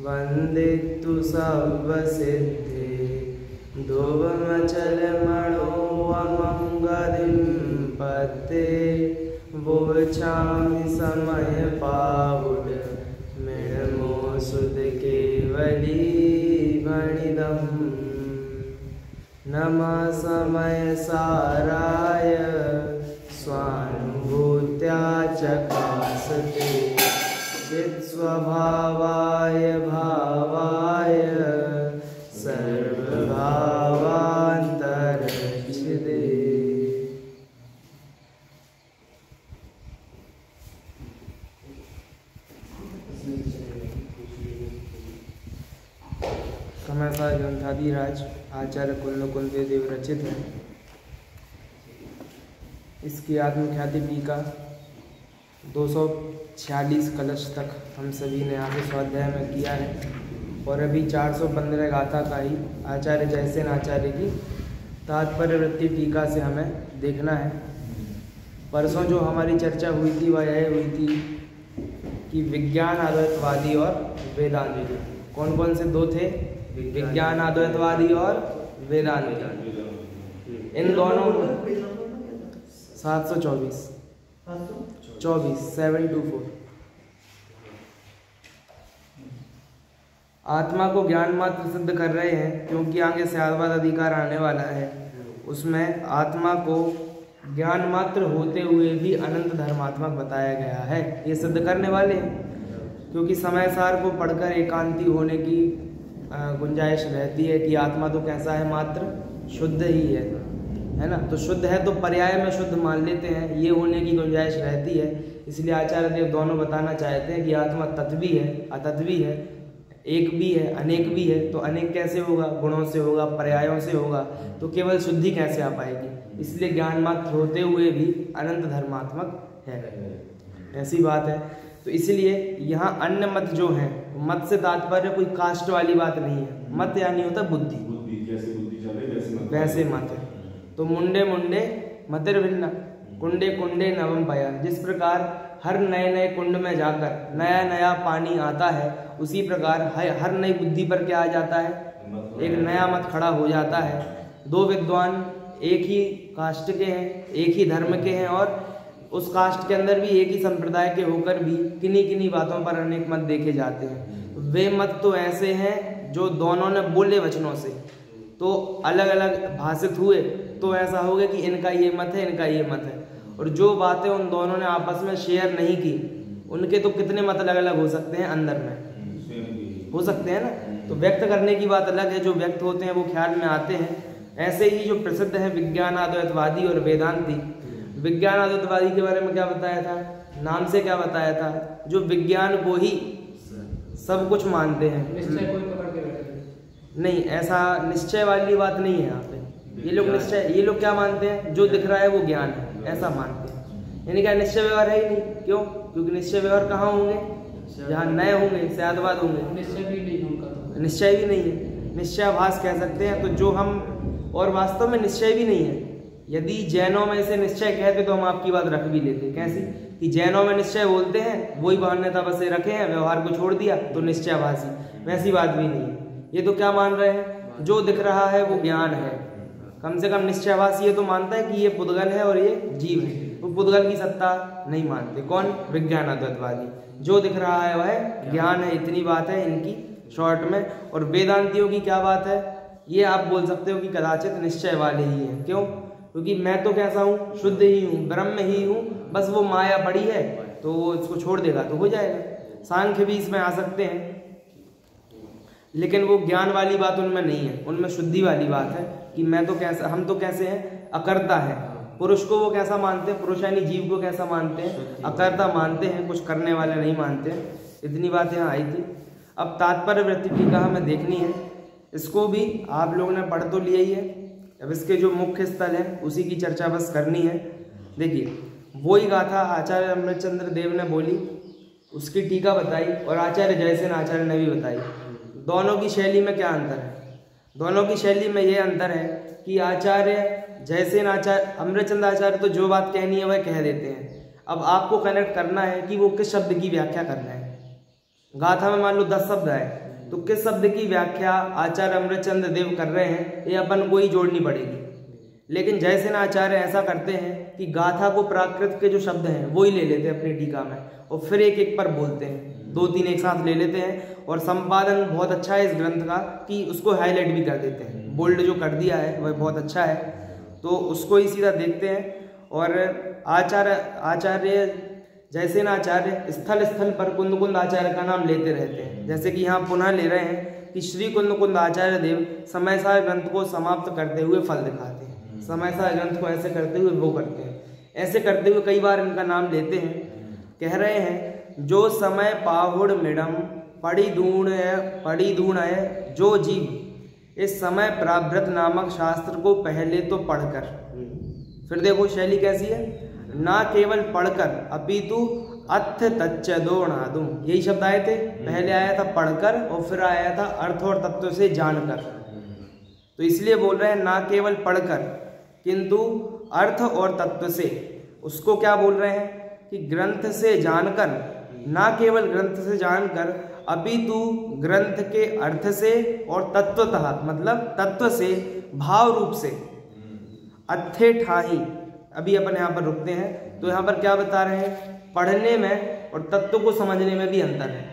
वन्दितु सर्वसिद्धे ध्रुवमचलमणोऽमङ्गलिं पते वोचामि समय पावुड मृण्मो सुध केवली भणिदम् नमः समय साराय स्वानुभूत्या चकासते चित्स्वभावाय भावाय सर्वभावान्तरच्छिदे। समय सार ग्रंथादिराज आचार्य कुंद देव रचित है। इसकी आत्मख्याति टीका 246 कलश तक हम सभी ने आगे स्वाध्याय में किया है और अभी 415 गाथा का ही आचार्य जयसेन आचार्य की तात्पर्य वृत्ति टीका से हमें देखना है। परसों जो हमारी चर्चा हुई थी वह यह हुई थी कि विज्ञान अद्वैतवादी और वेदांती कौन कौन से दो थे, विज्ञान अद्वैतवादी और वेदांती। इन दोनों 724 724 आत्मा को ज्ञान मात्र सिद्ध कर रहे हैं क्योंकि आगे स्यादवाद अधिकार आने वाला है। उसमें आत्मा को ज्ञान मात्र होते हुए भी अनंत धर्मात्मक बताया गया है। ये सिद्ध करने वाले हैं क्योंकि समय सार को पढ़कर एकांती होने की गुंजाइश रहती है कि आत्मा तो कैसा है, मात्र शुद्ध ही है ना। तो शुद्ध है तो पर्याय में शुद्ध मान लेते हैं, ये होने की गुंजाइश रहती है। इसलिए आचार्य देव दोनों बताना चाहते हैं कि आत्मा तत्वी है, अतत्वी है, एक भी है, अनेक भी है। तो अनेक कैसे होगा, गुणों से होगा, पर्यायों से होगा, तो केवल शुद्धि कैसे आ पाएगी। इसलिए ज्ञान मात्र होते हुए भी अनंत धर्मात्मक है, ऐसी बात है। तो इसलिए यहाँ अन्य मत जो है, मत से तात्पर्य कोई कास्ट वाली बात नहीं है। मत यानी होता बुद्धि, वैसे मत है। तो मुंडे मुंडे मतिर्भिन्ना कुंडे कुंडे नवम पया। जिस प्रकार हर नए नए कुंड में जाकर नया नया पानी आता है, उसी प्रकार हर नई बुद्धि पर क्या आ जाता है, एक नया मत खड़ा हो जाता है। दो विद्वान एक ही कास्ट के हैं, एक ही धर्म के हैं और उस कास्ट के अंदर भी एक ही संप्रदाय के होकर भी किन्हीं किन्हीं बातों पर अनेक मत देखे जाते हैं। वे मत तो ऐसे हैं जो दोनों ने बोले वचनों से तो अलग अलग भाषित हुए, तो ऐसा हो गया कि इनका ये मत है, इनका ये मत है। और जो बातें उन दोनों ने आपस में शेयर नहीं की, उनके तो कितने मत अलग अलग हो सकते हैं, अंदर में हो सकते हैं ना। तो व्यक्त करने की बात अलग है, जो व्यक्त होते हैं वो ख्याल में आते हैं। ऐसे ही जो प्रसिद्ध है विज्ञान अद्वैतवादी और वेदांती। विज्ञान अद्वैतवादी के बारे में क्या बताया था, नाम से क्या बताया था, जो विज्ञान को ही सब कुछ मानते हैं। नहीं, ऐसा निश्चय वाली बात नहीं है यहाँ पे। ये लोग क्या मानते हैं, जो दिख रहा है वो ज्ञान है, ऐसा मानते हैं। यानी क्या निश्चय व्यवहार है ही नहीं। क्यों? क्योंकि निश्चय व्यवहार कहाँ होंगे, जहाँ नए होंगे, स्यादवाद होंगे। निश्चय भी नहीं है, निश्चयाभास कह सकते हैं। तो जो हम, और वास्तव में निश्चय भी नहीं है। यदि जैनों में इसे निश्चय कहते तो हम आपकी बात रख भी लेते। कैसी कि जैनों में निश्चय बोलते हैं, वही मान्यता बसे रखे हैं, व्यवहार को छोड़ दिया तो निश्चयाभासी। वैसी बात भी नहीं है। ये तो क्या मान रहे हैं, जो दिख रहा है वो ज्ञान है। कम से कम निश्चयाभासी ये तो मानता है कि ये पुद्गल है और ये जीव है। वो पुद्गल की सत्ता नहीं मानते। कौन? विज्ञान अद्वैतवादी। जो दिख रहा है वह ज्ञान है, इतनी बात है इनकी शॉर्ट में। और वेदांतियों की क्या बात है, ये आप बोल सकते हो कि कदाचित निश्चय वाले ही हैं। क्यों? क्योंकि मैं तो कैसा हूँ, शुद्ध ही हूँ, ब्रह्म ही हूँ, बस वो माया पड़ी है तो वो इसको छोड़ देगा तो हो जाएगा। सांख्य भी इसमें आ सकते हैं, लेकिन वो ज्ञान वाली बात उनमें नहीं है। उनमें शुद्धि वाली बात है कि मैं तो कैसा, हम तो कैसे हैं, अकर्ता है। पुरुष को वो कैसा मानते हैं, पुरुष यानी जीव को कैसा मानते हैं, अकर्ता मानते हैं, कुछ करने वाले नहीं मानते। इतनी बात यहाँ आई थी। अब तात्पर्य वृत्ति टीका हमें देखनी है। इसको भी आप लोगों ने पढ़ तो लिया ही है। अब इसके जो मुख्य स्थल है उसी की चर्चा बस करनी है। देखिए, वही गाथा आचार्य अमृतचंद्र देव ने बोली, उसकी टीका बताई और आचार्य जयसेन आचार्य ने भी बताई। दोनों की शैली में क्या अंतर है? दोनों की शैली में ये अंतर है कि आचार्य जयसेन आचार्य, अमृतचंद्र आचार्य तो जो बात कहनी है वह कह देते हैं। अब आपको कनेक्ट करना है कि वो किस शब्द की व्याख्या करना है। गाथा में मान लो 10 शब्द है, तो किस शब्द की व्याख्या आचार्य अमृतचंद्र देव कर रहे हैं ये अपन को ही जोड़नी पड़ेगी। लेकिन जयसेन आचार्य ऐसा करते हैं कि गाथा को प्राकृत के जो शब्द हैं वो ही ले लेते हैं अपनी टीका में और फिर एक एक पर बोलते हैं, 2-3 एक साथ ले लेते हैं। और संपादन बहुत अच्छा है इस ग्रंथ का कि उसको हाईलाइट भी कर देते हैं, बोल्ड जो कर दिया है वह बहुत अच्छा है, तो उसको ही सीधा देखते हैं। और आचार्य जयसेन आचार्य स्थल स्थल पर कुंद कुंद आचार्य का नाम लेते रहते हैं। जैसे कि यहाँ पुनः ले रहे हैं कि श्री कुंद कुंद आचार्य देव समय सार ग्रंथ को समाप्त करते हुए फल दिखाते हैं। समय सार ग्रंथ को ऐसे करते हुए वो करते हैं, ऐसे करते हुए कई बार इनका नाम लेते हैं। कह रहे हैं जो समय पाहुड़ मिडम पड़ी दूण है जो जीव इस समय प्रावृत नामक शास्त्र को पहले तो पढ़कर, फिर देखो शैली कैसी है, ना केवल पढ़कर अपितु अथ तच्चदोणादुम, यही शब्द आए थे, पहले आया था पढ़कर और फिर आया था अर्थ और तत्व से जानकर। तो इसलिए बोल रहे हैं ना केवल पढ़कर किंतु अर्थ और तत्व से, उसको क्या बोल रहे हैं कि ग्रंथ से जानकर, ना केवल ग्रंथ से जानकर अपितु ग्रंथ के अर्थ से और तत्वतः मतलब तत्व से भाव रूप से अथे ठाही। अभी अपन यहाँ पर रुकते हैं, तो यहाँ पर क्या बता रहे हैं, पढ़ने में और तत्व को समझने में भी अंतर है।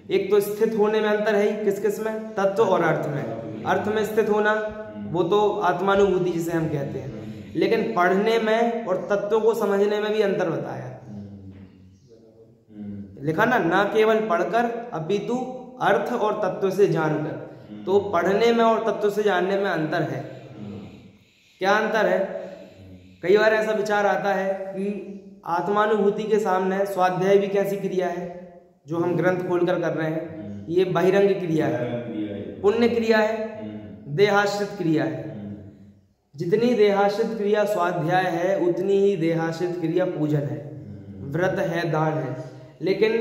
एक तो स्थित होने में अंतर है, किस किस में, तत्व और अर्थ में। अर्थ में स्थित होना वो तो आत्मानुभूति जिसे हम कहते हैं, लेकिन पढ़ने में और तत्व को समझने में भी अंतर बताया। लिखा ना केवल पढ़कर अपितु अर्थ और तत्व से जानकर, तो पढ़ने में और तत्व से जानने में अंतर है। क्या अंतर है? कई बार ऐसा विचार आता है कि आत्मानुभूति के सामने स्वाध्याय भी कैसी क्रिया है, जो हम ग्रंथ खोलकर कर रहे हैं, ये बहिरंग क्रिया है, पुण्य क्रिया है, देहाश्रित क्रिया है। जितनी देहाश्रित क्रिया स्वाध्याय है उतनी ही देहाश्रित क्रिया पूजन है, व्रत है, दान है। लेकिन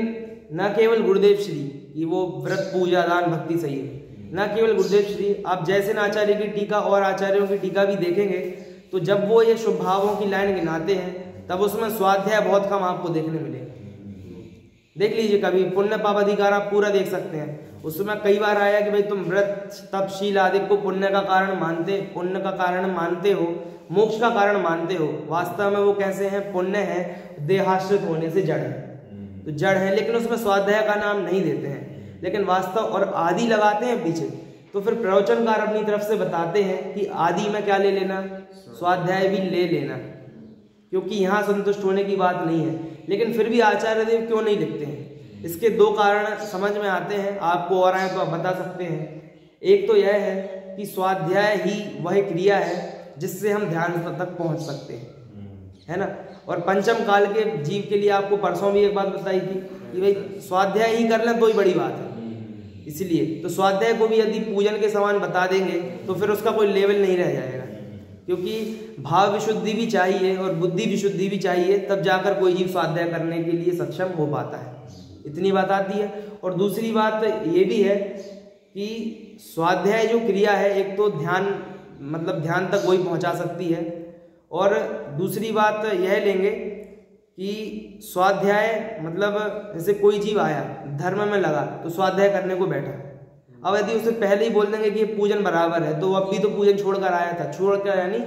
न केवल गुरुदेव श्री कि वो व्रत पूजा दान भक्ति सही है, न केवल गुरुदेव श्री, आप जयसेन आचार्य की टीका और आचार्यों की टीका भी देखेंगे तो जब वो ये शुभ भावों की लाइन गिनाते हैं तब उसमें स्वाध्याय बहुत कम आपको देखने मिलेगा। देख लीजिए कभी पुण्य पाप अधिकार आप पूरा देख सकते हैं, उसमें कई बार आया कि भाई तुम व्रत तप शील आदि को पुण्य का कारण मानते हो, मोक्ष का कारण मानते हो। वास्तव में वो कैसे हैं? पुण्य है, देहाश्रित होने से जड़ है, तो जड़ है, लेकिन उसमें स्वाध्याय का नाम नहीं देते हैं, लेकिन वास्तव और आदि लगाते हैं पीछे। तो फिर प्रवचनकार अपनी तरफ से बताते हैं कि आदि में क्या ले लेना, स्वाध्याय भी ले लेना, क्योंकि यहाँ संतुष्ट होने की बात नहीं है। लेकिन फिर भी आचार्य देव क्यों नहीं लिखते हैं? इसके 2 कारण समझ में आते हैं, आपको और आए तो आप बता सकते हैं। एक तो यह है कि स्वाध्याय ही वह क्रिया है जिससे हम ध्यान तक पहुंच सकते हैं, है ना। और पंचम काल के जीव के लिए आपको परसों भी एक बात बताई थी कि भाई स्वाध्याय ही कर लें तो ही बड़ी बात है। इसलिए तो स्वाध्याय को भी यदि पूजन के समान बता देंगे तो फिर उसका कोई लेवल नहीं रह जाएगा, क्योंकि भाव विशुद्धि भी चाहिए और बुद्धि विशुद्धि भी चाहिए, तब जाकर कोई जीव स्वाध्याय करने के लिए सक्षम हो पाता है। इतनी बात आती है। और दूसरी बात ये भी है कि स्वाध्याय जो क्रिया है, एक तो ध्यान मतलब ध्यान तक वही पहुंचा सकती है, और दूसरी बात यह लेंगे कि स्वाध्याय मतलब जैसे कोई जीव आया धर्म में लगा तो स्वाध्याय करने को बैठा, अब यदि उसे पहले ही बोल देंगे कि ये पूजन बराबर है, तो अब भी तो पूजन छोड़कर आया था, छोड़कर यानी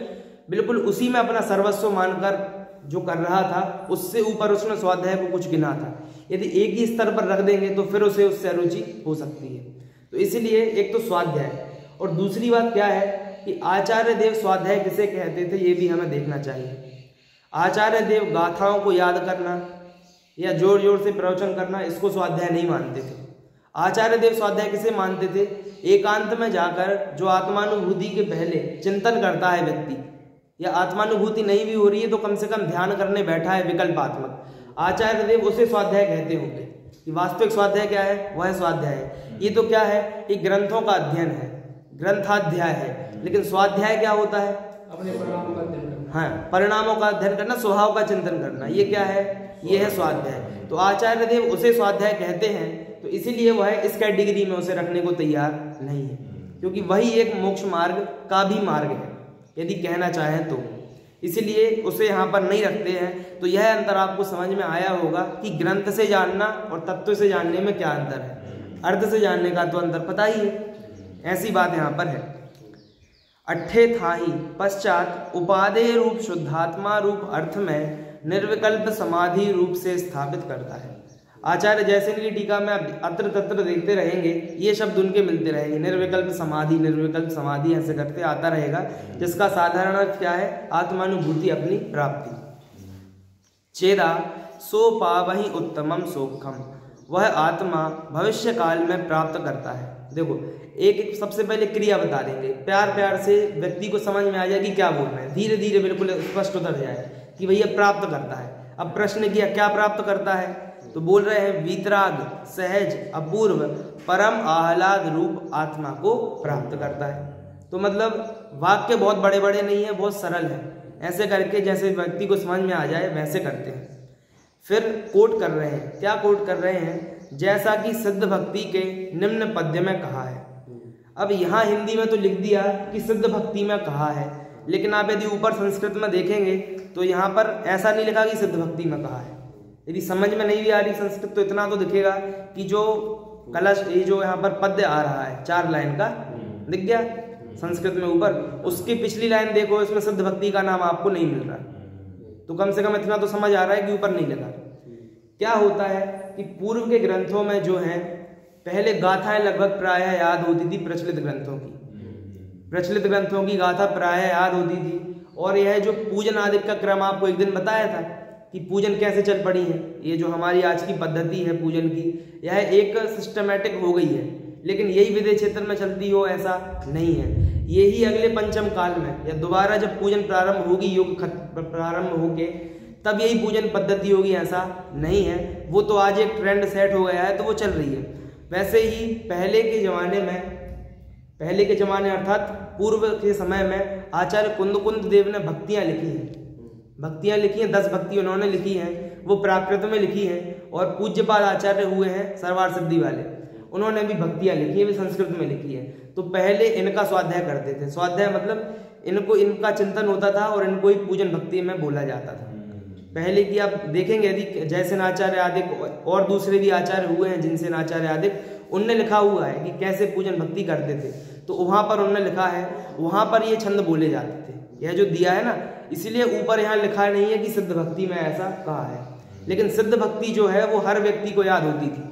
बिल्कुल उसी में अपना सर्वस्व मानकर जो कर रहा था, उससे ऊपर उसने स्वाध्याय को कुछ गिना था। यदि एक ही स्तर पर रख देंगे तो फिर उसे उससे अरुचि हो सकती है। तो इसीलिए एक तो स्वाध्याय, और दूसरी बात क्या है कि आचार्य देव स्वाध्याय किसे कहते थे ये भी हमें देखना चाहिए। आचार्य देव गाथाओं को याद करना या जोर जोर से प्रवचन करना, इसको स्वाध्याय नहीं मानते थे। आचार्य देव स्वाध्याय किसे मानते थे? एकांत में जाकर जो आत्मानुभूति के पहले चिंतन करता है व्यक्ति, या आत्मानुभूति नहीं भी हो रही है तो कम से कम ध्यान करने बैठा है विकल्पात्मक, आचार्य देव उसे स्वाध्याय कहते होंगे। कि वास्तविक स्वाध्याय क्या है? वह स्वाध्याय है। ये तो क्या है कि ग्रंथों का अध्ययन है, ग्रंथाध्याय है, लेकिन स्वाध्याय क्या होता है? अपने परिणामों का अध्ययन करना। हाँ, परिणामों का अध्ययन करना, स्वभाव का चिंतन करना, ये क्या है? ये है स्वाध्याय। तो आचार्य देव उसे स्वाध्याय कहते हैं, तो इसीलिए वह इस कैटेगरी में उसे रखने को तैयार नहीं है, क्योंकि वही एक मोक्ष मार्ग का भी मार्ग है यदि कहना चाहें तो, इसीलिए उसे यहाँ पर नहीं रखते हैं। तो यह अंतर आपको समझ में आया होगा कि ग्रंथ से जानना और तत्व से जानने में क्या अंतर है। अर्थ से जानने का तो अंतर पता ही है। ऐसी बात यहाँ पर है। अट्ठे थाही पश्चात उपादेय रूप शुद्धात्मा रूप अर्थ में निर्विकल्प समाधि रूप से स्थापित करता है। आचार्य जैसे की टीका में आप अत्र तत्र देखते रहेंगे, ये शब्द उनके मिलते रहेंगे, निर्विकल्प समाधि ऐसे करते आता रहेगा, जिसका साधारण अर्थ क्या है? आत्मानुभूति, अपनी प्राप्ति। चेदा सो पावहि उत्तमम सोखम, वह आत्मा भविष्य काल में प्राप्त करता है। देखो एक सबसे पहले क्रिया बता देंगे, प्यार से व्यक्ति को समझ में आ जाए कि क्या बोल रहे हैं, धीरे धीरे बिल्कुल स्पष्ट उतर जाए कि भैया प्राप्त करता है। अब प्रश्न किया क्या प्राप्त करता है, तो बोल रहे हैं वीतराग सहज अपूर्व परम आह्लाद रूप आत्मा को प्राप्त करता है। तो मतलब वाक्य बहुत बड़े बड़े नहीं है, बहुत सरल है, ऐसे करके जैसे व्यक्ति को समझ में आ जाए वैसे करते हैं। फिर कोट कर रहे हैं, क्या कोट कर रहे हैं? जैसा कि सिद्ध भक्ति के निम्न पद्य में कहा है। अब यहाँ हिंदी में तो लिख दिया कि सिद्ध भक्ति में कहा है, लेकिन आप यदि ऊपर संस्कृत में देखेंगे तो यहाँ पर ऐसा नहीं लिखा कि सिद्ध भक्ति में कहा है। यदि समझ में नहीं भी आ रही संस्कृत तो इतना तो दिखेगा कि जो कलश, ये जो यहाँ पर पद्य आ रहा है 4 लाइन का दिख गया संस्कृत में ऊपर, उसकी पिछली लाइन देखो, इसमें सिद्ध भक्ति का नाम आपको नहीं मिल रहा, तो कम से कम इतना तो समझ आ रहा है कि ऊपर नहीं लिखा। क्या होता है कि पूर्व के ग्रंथों में जो है पहले गाथाएं लगभग प्रायः याद होती थी, प्रचलित ग्रंथों की गाथा प्रायः याद होती थी। और यह जो पूजन आदि का क्रम आपको एक दिन बताया था कि पूजन कैसे चल पड़ी है, ये जो हमारी आज की पद्धति है पूजन की, यह एक सिस्टमैटिक हो गई है, लेकिन यही विदेश क्षेत्र में चलती हो ऐसा नहीं है। यही अगले पंचम काल में या दोबारा जब पूजन प्रारंभ होगी, युग प्रारंभ होके, तब यही पूजन पद्धति होगी, ऐसा नहीं है। वो तो आज एक ट्रेंड सेट हो गया है तो वो चल रही है। वैसे ही पहले के जमाने अर्थात पूर्व के समय में आचार्य कुंद देव ने भक्तियाँ लिखी हैं, 10 भक्ति उन्होंने लिखी हैं, वो प्राकृत में लिखी हैं। और पूज्यपाद आचार्य हुए हैं सरवार सिद्धि वाले, उन्होंने भी भक्तियाँ लिखी है, भी संस्कृत में लिखी है। तो पहले इनका स्वाध्याय करते थे, स्वाध्याय मतलब इनका चिंतन होता था और इनको ही पूजन भक्ति में बोला जाता था। पहले की आप देखेंगे यदि जैसे आचार्य आदि और दूसरे भी आचार्य हुए हैं जिनसे आचार्य आदि, उनने लिखा हुआ है कि कैसे पूजन भक्ति करते थे, तो वहाँ पर उन्होंने लिखा है, वहाँ पर ये छंद बोले जाते थे। यह जो दिया है ना, इसीलिए ऊपर यहाँ लिखा नहीं है कि सिद्ध भक्ति में ऐसा कहा है, लेकिन सिद्ध भक्ति जो है वो हर व्यक्ति को याद होती थी।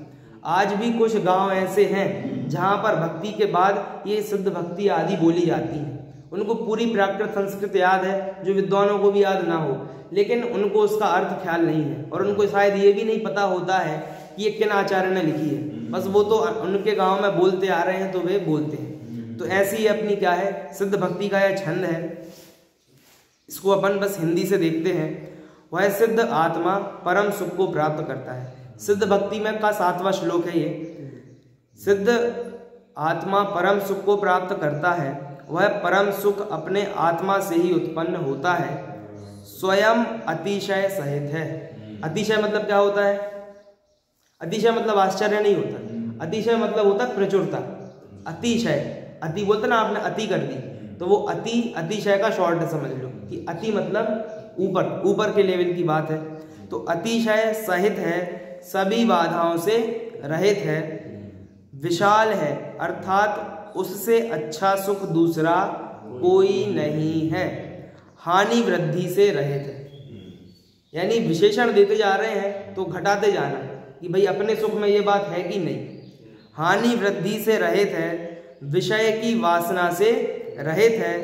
आज भी कुछ गांव ऐसे हैं जहाँ पर भक्ति के बाद ये सिद्ध भक्ति आदि बोली जाती है। उनको पूरी प्राकृत संस्कृत याद है, जो विद्वानों को भी याद ना हो, लेकिन उनको उसका अर्थ ख्याल नहीं है, और उनको शायद ये भी नहीं पता होता है कि ये किन आचार्य ने लिखी है। बस वो तो उनके गांव में बोलते आ रहे हैं तो वे बोलते हैं। तो ऐसी ही अपनी क्या है, सिद्ध भक्ति का यह छंद है, इसको अपन बस हिंदी से देखते हैं। वह सिद्ध आत्मा परम सुख को प्राप्त करता है। सिद्ध भक्ति में का 7वां श्लोक है ये। सिद्ध आत्मा परम सुख को प्राप्त करता है, वह परम सुख अपने आत्मा से ही उत्पन्न होता है, स्वयं अतिशय सहित है। अतिशय मतलब क्या होता है? अतिशय मतलब आश्चर्य नहीं होता, अतिशय मतलब होता है प्रचुरता। अतिशय, अति बोलते ना आपने, अति कर दी, तो वो अतिशय का शॉर्ट समझ लो कि अति मतलब ऊपर के लेवल की बात है। तो अतिशय सहित है, सभी बाधाओं से रहित है, विशाल है, अर्थात उससे अच्छा सुख दूसरा कोई नहीं है, हानि वृद्धि से रहित है। यानी विशेषण देते जा रहे हैं तो घटाते जाना कि भाई अपने सुख में ये बात है कि नहीं। हानि वृद्धि से रहित है, विषय की वासना से रहित है,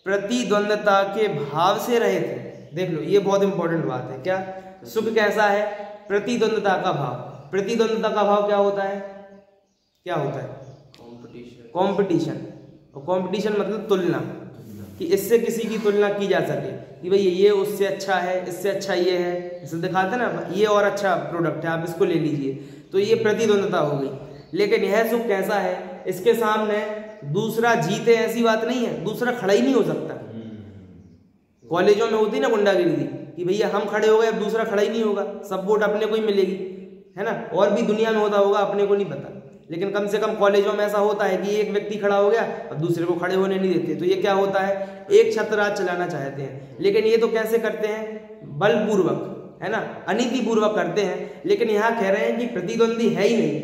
प्रतिद्वंदता के भाव से रहित है। देख लो, ये बहुत इंपॉर्टेंट बात है। क्या सुख कैसा है? प्रतिद्वंदता का भाव। प्रतिद्वंदता का भाव क्या होता है? क्या होता है? कंपटीशन। और कंपटीशन मतलब तुलना, कि इससे किसी की तुलना की जा सके कि भाई ये उससे अच्छा है, इससे अच्छा ये है, इसे दिखाते ना ये और अच्छा प्रोडक्ट है, आप इसको ले लीजिए, तो ये प्रतिद्वंदता हो गई। लेकिन यह सुख कैसा है? इसके सामने दूसरा जीते ऐसी बात नहीं है, दूसरा खड़ा ही नहीं हो सकता। कॉलेजों में होती ना गुंडागिरी कि भैया हम खड़े हो गए, अब दूसरा खड़ा ही नहीं होगा, सब वोट अपने को ही मिलेगी, है ना। और भी दुनिया में होता होगा, अपने को नहीं पता, लेकिन कम से कम कॉलेजों में ऐसा होता है कि एक व्यक्ति खड़ा हो गया अब दूसरे को खड़े होने नहीं देते। तो ये क्या होता है? एक छत्रराज चलाना चाहते हैं, लेकिन ये तो कैसे करते हैं? बलपूर्वक, है ना, अनीतिपूर्वक करते हैं। लेकिन यहाँ कह रहे हैं कि प्रतिद्वंदी है ही नहीं,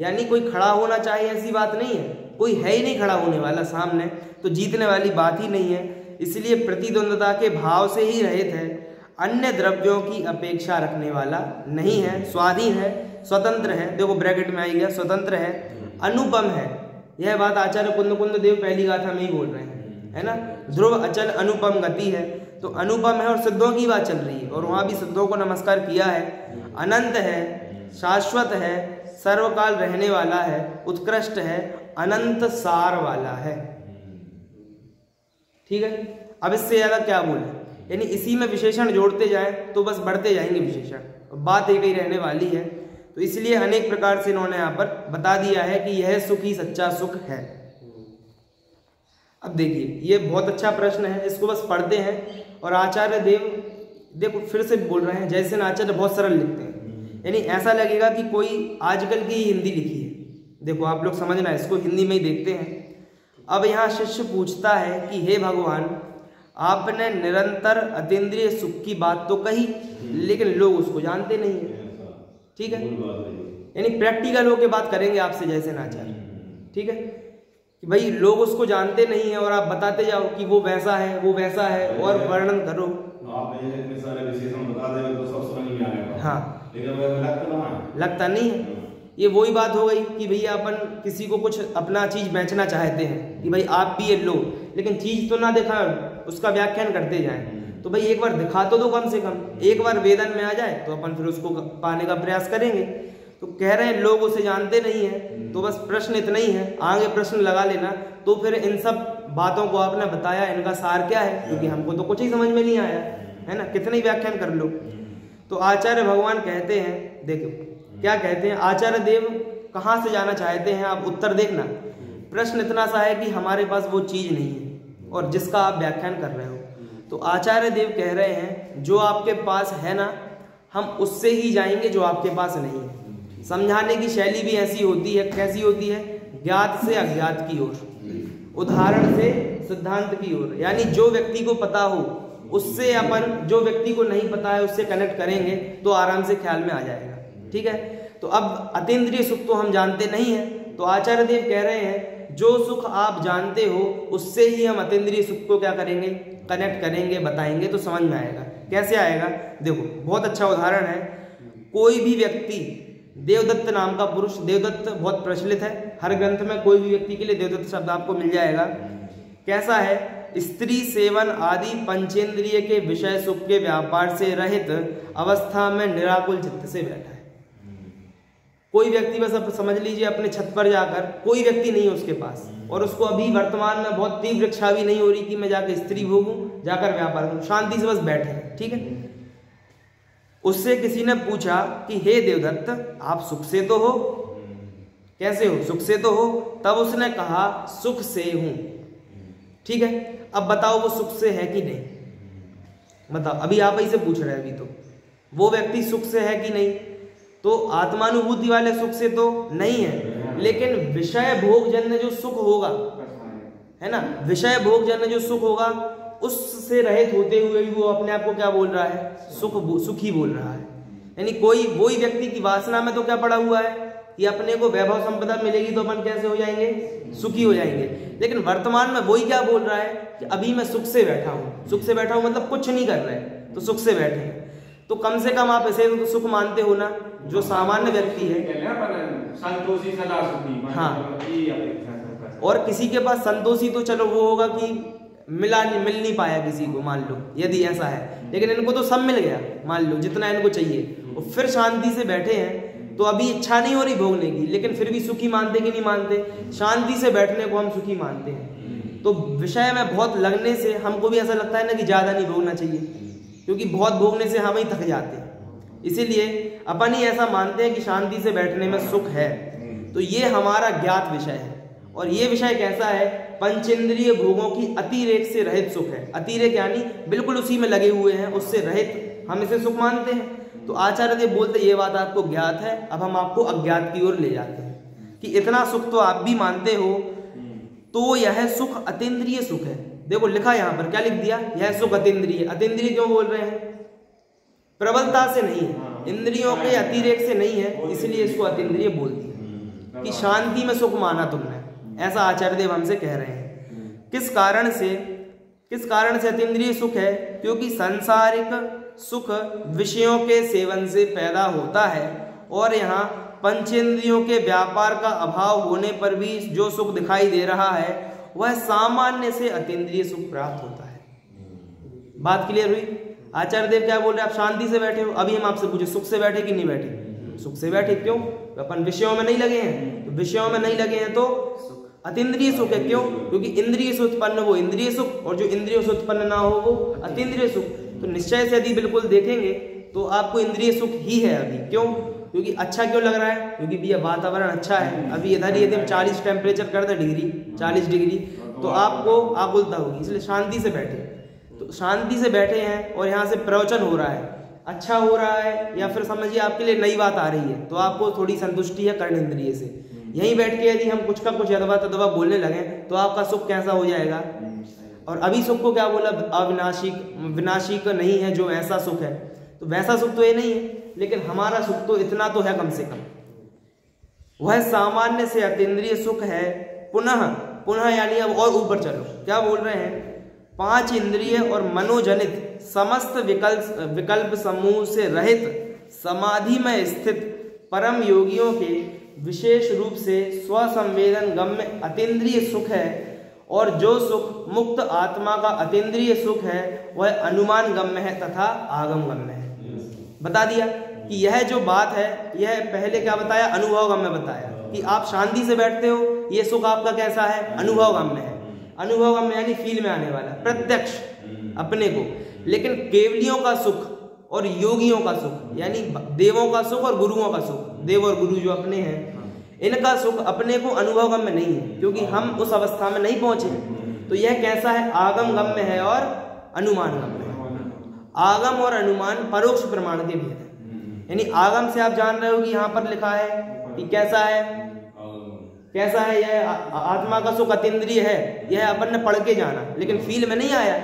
यानी कोई खड़ा होना चाहिए ऐसी बात नहीं है, कोई है ही नहीं खड़ा होने वाला सामने, तो जीतने वाली बात ही नहीं है। इसलिए प्रतिद्वंदता के भाव से ही रहित है, अन्य द्रव्यों की अपेक्षा रखने वाला नहीं है, स्वाधीन है, स्वतंत्र है, देखो ब्रैकेट में आई गया, स्वतंत्र है, अनुपम है। यह बात आचार्य कुंद देव पहली गाथा में ही बोल रहे हैं, है ना। ध्रुव अचल अनुपम गति है, तो अनुपम है और सिद्धों की बात चल रही है, और वहां भी सिद्धों को नमस्कार किया है। अनंत है, शाश्वत है, सर्वकाल रहने वाला है, उत्कृष्ट है, अनंत सार वाला है। ठीक है, अब इससे ज्यादा क्या बोले, यानी इसी में विशेषण जोड़ते जाएं तो बस बढ़ते जाएंगे विशेषण, बात एक ही रहने वाली है। तो इसलिए अनेक प्रकार से इन्होंने यहाँ पर बता दिया है कि यह सुख ही सच्चा सुख है। अब देखिए ये बहुत अच्छा प्रश्न है, इसको बस पढ़ते हैं। और आचार्य देव देखो फिर से बोल रहे हैं, जैसे आचार्य बहुत सरल लिखते हैं, यानी ऐसा लगेगा कि कोई आजकल की हिंदी लिखी है। देखो आप लोग समझना, इसको हिंदी में ही देखते हैं। अब यहाँ शिष्य पूछता है कि हे भगवान, आपने निरंतर अतीन्द्रिय सुख की बात तो कही, लेकिन लोग उसको जानते नहीं है। ठीक है, यानी प्रैक्टिकल होके बात करेंगे आपसे जैसे आचार्य। ठीक है, कि भाई लोग उसको जानते नहीं है और आप बताते जाओ कि वो वैसा है, वो वैसा है, और वर्णन करो। आप इतने सारे विशेषण बता देंगे तो सब समझ में आएगा। हाँ, लेकिन लगता नहीं है। ये वही बात हो गई कि भैया अपन किसी को कुछ अपना चीज बेचना चाहते हैं कि भाई आप भी ये लो, लेकिन चीज तो ना दिखा, उसका व्याख्यान करते जाएं। तो भाई एक बार दिखा तो दो, कम से कम एक बार वेदन में आ जाए तो अपन फिर उसको पाने का प्रयास करेंगे। तो कह रहे हैं लोग उसे जानते नहीं है, तो बस प्रश्न इतना ही है, आगे प्रश्न लगा लेना। तो फिर इन सब बातों को आपने बताया, इनका सार क्या है, क्योंकि हमको तो कुछ ही समझ में नहीं आया है ना, कितने ही व्याख्यान कर लो। तो आचार्य भगवान कहते हैं, देखो क्या कहते हैं, आचार्य देव कहाँ से जाना चाहते हैं, आप उत्तर देखना। प्रश्न इतना सा है कि हमारे पास वो चीज नहीं है और जिसका आप व्याख्यान कर रहे हो। तो आचार्य देव कह रहे हैं जो आपके पास है ना, हम उससे ही जाएंगे जो आपके पास नहीं है। समझाने की शैली भी ऐसी होती है, कैसी होती है, ज्ञात से अज्ञात की ओर, उदाहरण से सिद्धांत की ओर। यानी जो व्यक्ति को पता हो उससे अपन, जो व्यक्ति को नहीं पता है उससे कनेक्ट करेंगे तो आराम से ख्याल में आ जाएगा। ठीक है, तो अब अतीन्द्रिय सुख तो हम जानते नहीं है, तो आचार्य देव कह रहे हैं जो सुख आप जानते हो उससे ही हम अतीन्द्रिय सुख को क्या करेंगे, कनेक्ट करेंगे, बताएंगे, तो समझ में आएगा। कैसे आएगा, देखो बहुत अच्छा उदाहरण है। कोई भी व्यक्ति, देवदत्त नाम का पुरुष, देवदत्त बहुत प्रचलित है, हर ग्रंथ में कोई भी व्यक्ति के लिए देवदत्त शब्द आपको मिल जाएगा। कैसा है, स्त्री सेवन आदि पंचेंद्रिय के विषय सुख के व्यापार से रहित अवस्था में निराकुल चित्त से बैठा है। कोई व्यक्ति, बस अब समझ लीजिए अपने छत पर जाकर, कोई व्यक्ति नहीं है उसके पास, और उसको अभी वर्तमान में बहुत तीव्र इच्छा भी नहीं हो रही कि मैं जाकर स्त्री भोगूं, जाकर व्यापार करूं, शांति से बस बैठे। ठीक है, उससे किसी ने पूछा कि हे देवदत्त आप सुख से तो हो, कैसे हो, सुख से तो हो। तब उसने कहा सुख से हूं। ठीक है, अब बताओ वो सुख से है कि नहीं, बताओ, अभी आप ही से पूछ रहे हैं, अभी तो वो व्यक्ति सुख से है कि नहीं, तो आत्मानुभूति वाले सुख से तो नहीं है, लेकिन विषय भोग जन्य जो सुख होगा, है ना, विषय भोग जन्य जो सुख होगा उससे रहित होते हुए भी वो अपने आप को क्या बोल रहा है, सुखी बोल रहा है। यानी कोई वही व्यक्ति की वासना में तो क्या पड़ा हुआ है कि अपने को वैभव संपदा मिलेगी तो अपन कैसे हो जाएंगे, सुखी हो जाएंगे। लेकिन वर्तमान में वही क्या बोल रहा है कि अभी मैं सुख से बैठा हूँ, सुख से बैठा हूँ मतलब कुछ नहीं कर रहे तो सुख से बैठे हैं। तो कम से कम आप ऐसे तो सुख मानते हो ना, जो सामान्य व्यक्ति है। हाँ, और किसी के पास संतोषी तो चलो वो होगा कि मिल नहीं पाया किसी को, मान लो यदि ऐसा है, लेकिन इनको तो सब मिल गया, मान लो जितना इनको चाहिए, और फिर शांति से बैठे हैं। तो अभी इच्छा नहीं हो रही भोगने की, लेकिन फिर भी सुखी मानते कि नहीं मानते, शांति से बैठने को हम सुखी मानते हैं। तो विषय में बहुत लगने से हमको भी ऐसा लगता है ना कि ज्यादा नहीं भोगना चाहिए, क्योंकि बहुत भोगने से हम ही थक जाते हैं। इसीलिए अपन ही ऐसा मानते हैं कि शांति से बैठने में सुख है। तो ये हमारा ज्ञात विषय है, और ये विषय कैसा है, पंचेंद्रिय भोगों की अतिरेक से रहित सुख है। अतिरेक यानी बिल्कुल उसी में लगे हुए हैं, उससे रहित हम इसे सुख मानते हैं। तो आचार्य देव बोलते ये बात आपको ज्ञात है, अब हम आपको अज्ञात की ओर ले जाते हैं कि इतना सुख तो आप भी मानते हो, तो यह सुख अतीन्द्रिय सुख है। देखो लिखा यहाँ पर, क्या लिख दिया, यह सुख अतीन्द्रिय। अतीन्द्रिय क्यों बोल रहे हैं, प्रबलता से नहीं है, इंद्रियों के अतिरेक से नहीं है, इसलिए इसको अतीन्द्रिय बोल दिया। कि शांति में सुख माना तुमने, ऐसा आचार्य देव हमसे कह रहे हैं। किस कारण से अतीन्द्रिय सुख है? क्योंकि सांसारिक सुख विषयों के सेवन से पैदा होता है और यहाँ पंचेंद्रियों के व्यापार का अभाव होने पर भी जो सुख दिखाई दे रहा है वह सामान्य से अतीन्द्रिय सुख प्राप्त होता है। बात क्लियर हुई? आचार्य देव क्या बोल रहे हैं? आप शांति से बैठे हो, अभी हम आपसे पूछे सुख से बैठे कि नहीं बैठे? सुख से बैठे। क्यों? तो अपन विषयों में नहीं लगे हैं, तो विषयों में नहीं लगे हैं तो अतीन्द्रिय सुख है। क्यों? क्योंकि इंद्रिय से उत्पन्न वो इंद्रिय सुख और जो इंद्रियों से उत्पन्न ना हो वो अतीन्द्रिय सुख। तो निश्चय से यदि बिल्कुल देखेंगे तो आपको इंद्रिय सुख ही है अभी। क्यों? क्योंकि अच्छा क्यों लग रहा है? क्योंकि भैया वातावरण अच्छा है। अभी इधर यदि हम 40 टेम्परेचर कर दे डिग्री, 40 डिग्री, तो आपको आकुलता होगी, इसलिए शांति से बैठे। तो शांति से बैठे हैं और यहाँ से प्रवचन हो रहा है, अच्छा हो रहा है, या फिर समझिए आपके लिए नई बात आ रही है तो आपको थोड़ी संतुष्टि है कर्ण इंद्रिय से। यहीं बैठ के यदि हम कुछ का कुछ यदवा तदवा बोलने लगे तो आपका सुख कैसा हो जाएगा? और अभी सुख को क्या बोला? विनाशी का नहीं है जो ऐसा सुख है, तो वैसा सुख तो ये नहीं है, लेकिन हमारा सुख तो इतना तो है कम से कम, वह सामान्य से अतीन्द्रिय सुख है। पुनः यानी अब और ऊपर चलो, क्या बोल रहे हैं? 5 इंद्रिय और मनोजनित समस्त विकल्प समूह से रहित समाधि में स्थित परम योगियों के विशेष रूप से स्वसंवेदन गम्य अतीन्द्रिय सुख है, और जो सुख मुक्त आत्मा का अतीन्द्रिय सुख है वह अनुमान गम्य है तथा आगम गम्य है। बता दिया कि यह जो बात है, यह पहले क्या बताया? अनुभव गम्य बताया कि आप शांति से बैठते हो, ये सुख आपका कैसा है? अनुभव गम्य है। अनुभव गम्य यानी फील में आने वाला, प्रत्यक्ष अपने को। लेकिन केवलियों का सुख और योगियों का सुख यानी देवों का सुख और गुरुओं का सुख, देव और गुरु जो अपने हैं, इनका सुख अपने को अनुभव गम्य नहीं है, क्योंकि हम उस अवस्था में नहीं पहुंचे। तो यह कैसा है? आगम गम्य है और अनुमान गम्य है। आगम और अनुमान परोक्ष प्रमाण के भेद है। यानी आगम से आप जान रहे हो कि यहाँ पर लिखा है कि कैसा है, कैसा है? यह आत्मा का सुख अतीन्द्रिय है, यह अपन ने पढ़ के जाना, लेकिन फील में नहीं आया,